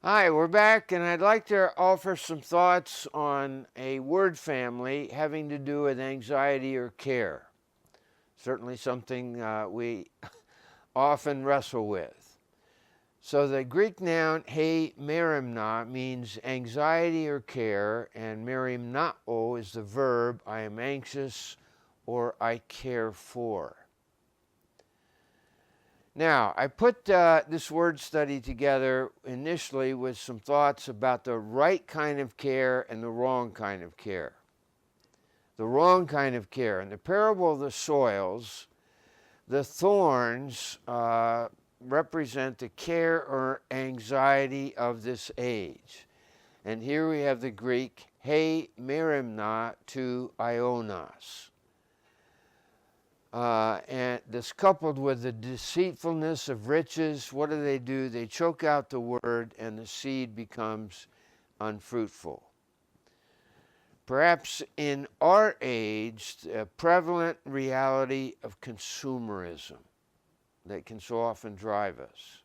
Hi, we're back, and I'd like to offer some thoughts on a word family having to do with anxiety or care. Certainly something we often wrestle with. So the Greek noun he merimna means anxiety or care, and merimnao is the verb I am anxious or I care for. Now, I put this word study together initially with some thoughts about the right kind of care and the wrong kind of care. The wrong kind of care. In the parable of the soils, the thorns represent the care or anxiety of this age. And here we have the Greek, he merimna to ionos. And this coupled with the deceitfulness of riches, what do? They choke out the word and the seed becomes unfruitful. Perhaps in our age, a prevalent reality of consumerism that can so often drive us.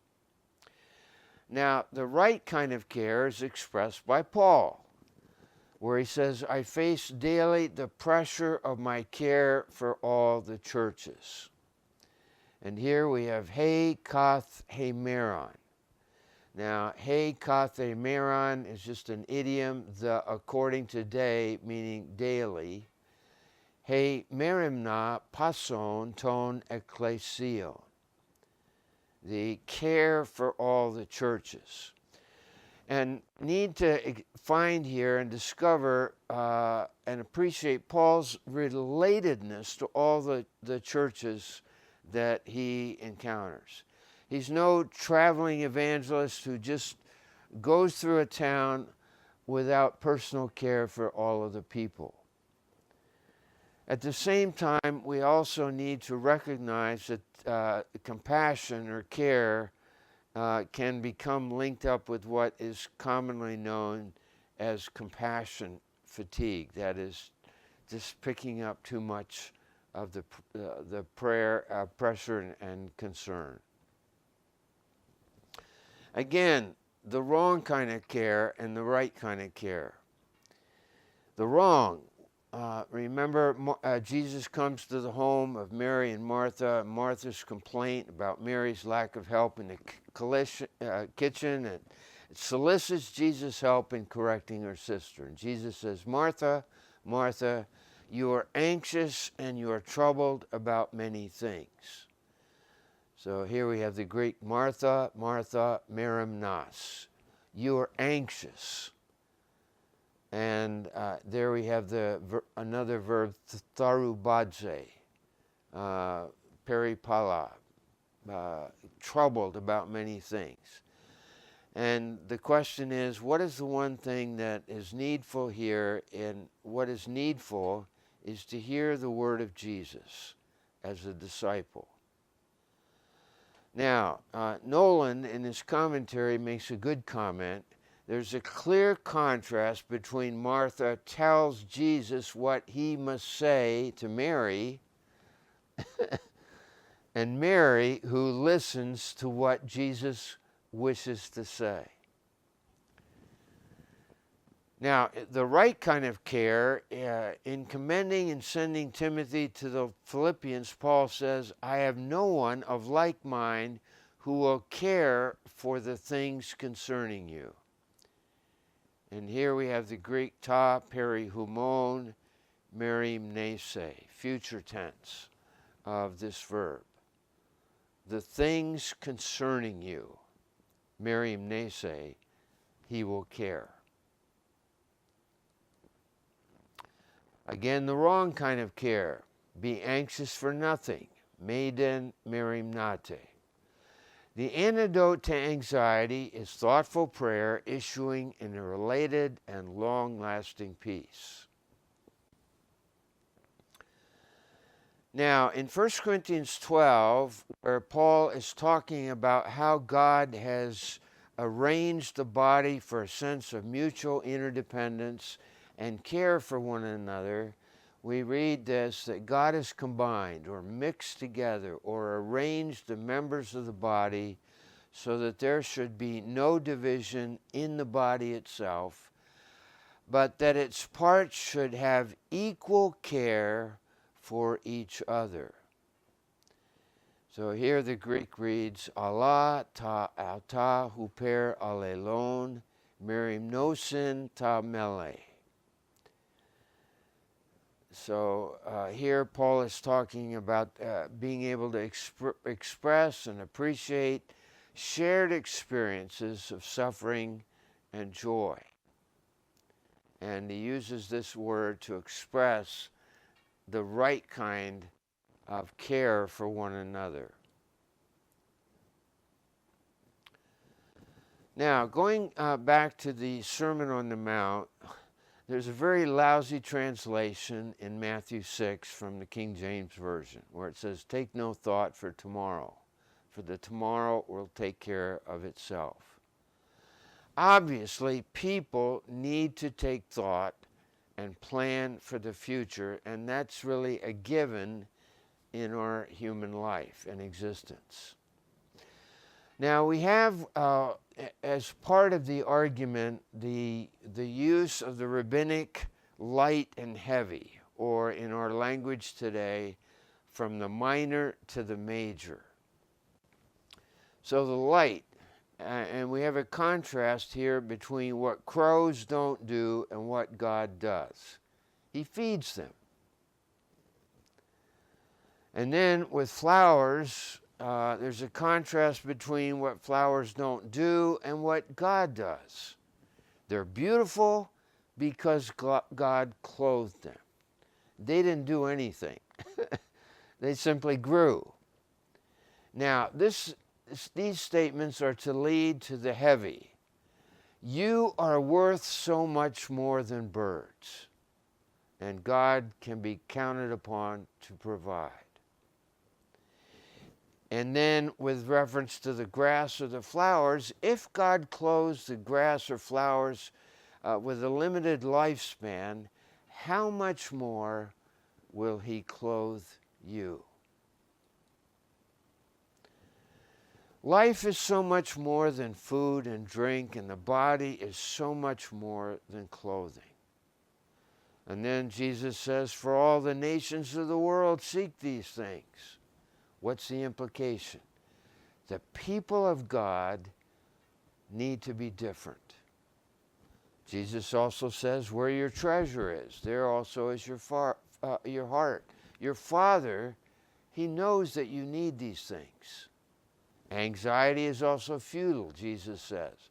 Now, the right kind of care is expressed by Paul, where he says, I face daily the pressure of my care for all the churches. And here we have he kath he meron. Now, he kath he meron is just an idiom, the according to day, meaning daily. He merimna pason ton ecclesion. The care for all the churches. And need to find here and discover and appreciate Paul's relatedness to all the churches that he encounters. He's no traveling evangelist who just goes through a town without personal care for all of the people. At the same time, we also need to recognize that compassion or care can become linked up with what is commonly known as compassion fatigue. That is, just picking up too much of the prayer pressure and concern. Again, the wrong kind of care and the right kind of care. The wrong. Remember, Jesus comes to the home of Mary and Martha. Martha's complaint about Mary's lack of help in the kitchen, and it solicits Jesus' help in correcting her sister. And Jesus says, Martha, Martha, you are anxious and you are troubled about many things. So here we have the Greek Martha, Martha, merimnas. You are anxious. And there we have another verb, tharubadze, peripala, troubled about many things. And the question is, what is the one thing that is needful here? And what is needful is to hear the word of Jesus as a disciple. Now, Nolan, in his commentary, makes a good comment. There's a clear contrast between Martha tells Jesus what he must say to Mary and Mary who listens to what Jesus wishes to say. Now, the right kind of care, in commending and sending Timothy to the Philippians, Paul says, I have no one of like mind who will care for the things concerning you. And here we have the Greek ta perihumon merimnese, future tense of this verb. The things concerning you, merimnese, he will care. Again, the wrong kind of care, be anxious for nothing, maiden merimnate. The antidote to anxiety is thoughtful prayer issuing in a related and long-lasting peace. Now, in 1 Corinthians 12, where Paul is talking about how God has arranged the body for a sense of mutual interdependence and care for one another, we read this, that God has combined or mixed together or arranged the members of the body so that there should be no division in the body itself, but that its parts should have equal care for each other. So here the Greek reads, Allah ta alta huper alelon merimnosin ta mele. So here Paul is talking about being able to express and appreciate shared experiences of suffering and joy. And he uses this word to express the right kind of care for one another. Now, going back to the Sermon on the Mount, there's a very lousy translation in Matthew 6 from the King James Version, where it says, "Take no thought for tomorrow, for the tomorrow will take care of itself." Obviously, people need to take thought and plan for the future, and that's really a given in our human life and existence. Now, we have, as part of the argument, the use of the rabbinic light and heavy, or in our language today, from the minor to the major. So the light, and we have a contrast here between what crows don't do and what God does. He feeds them. And then with flowers, there's a contrast between what flowers don't do and what God does. They're beautiful because God clothed them. They didn't do anything. They simply grew. Now, these statements are to lead to the heavy. You are worth so much more than birds, and God can be counted upon to provide. And then with reference to the grass or the flowers, if God clothes the grass or flowers with a limited lifespan, how much more will he clothe you? Life is so much more than food and drink, and the body is so much more than clothing. And then Jesus says, for all the nations of the world seek these things. What's the implication? The people of God need to be different. Jesus also says, where your treasure is, there also is your heart. Your Father, he knows that you need these things. Anxiety is also futile, Jesus says.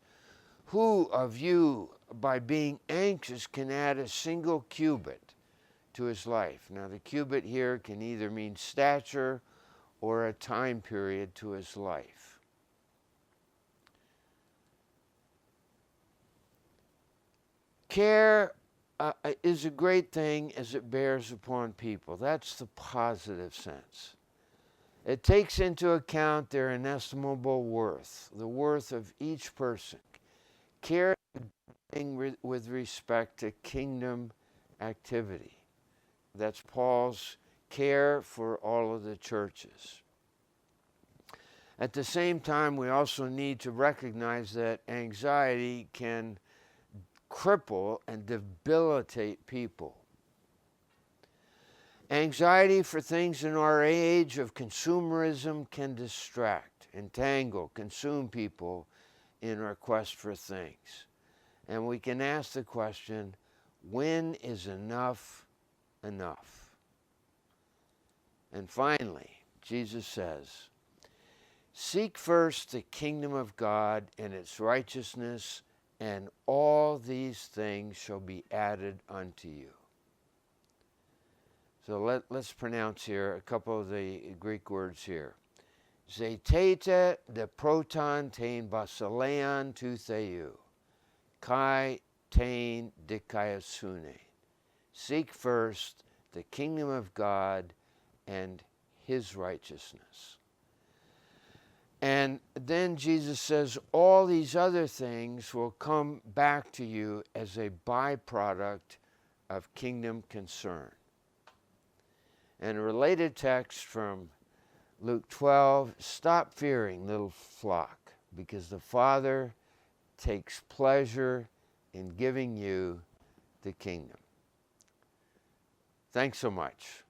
Who of you, by being anxious, can add a single cubit to his life? Now, the cubit here can either mean stature or a time period to his life. Care is a great thing as it bears upon people. That's the positive sense. It takes into account their inestimable worth, the worth of each person. Care with respect to kingdom activity. That's Paul's care for all of the churches. At the same time, we also need to recognize that anxiety can cripple and debilitate people. Anxiety for things in our age of consumerism can distract, entangle, consume people in our quest for things. And we can ask the question, when is enough enough? And finally, Jesus says, seek first the kingdom of God and its righteousness, and all these things shall be added unto you. So let's pronounce here a couple of the Greek words here. Zetete de proton tein basilean tu theou, kai tein dikaiosune. Seek first the kingdom of God and his righteousness. And then Jesus says all these other things will come back to you as a byproduct of kingdom concern. And a related text from Luke 12, stop fearing, little flock, because the Father takes pleasure in giving you the kingdom. Thanks so much.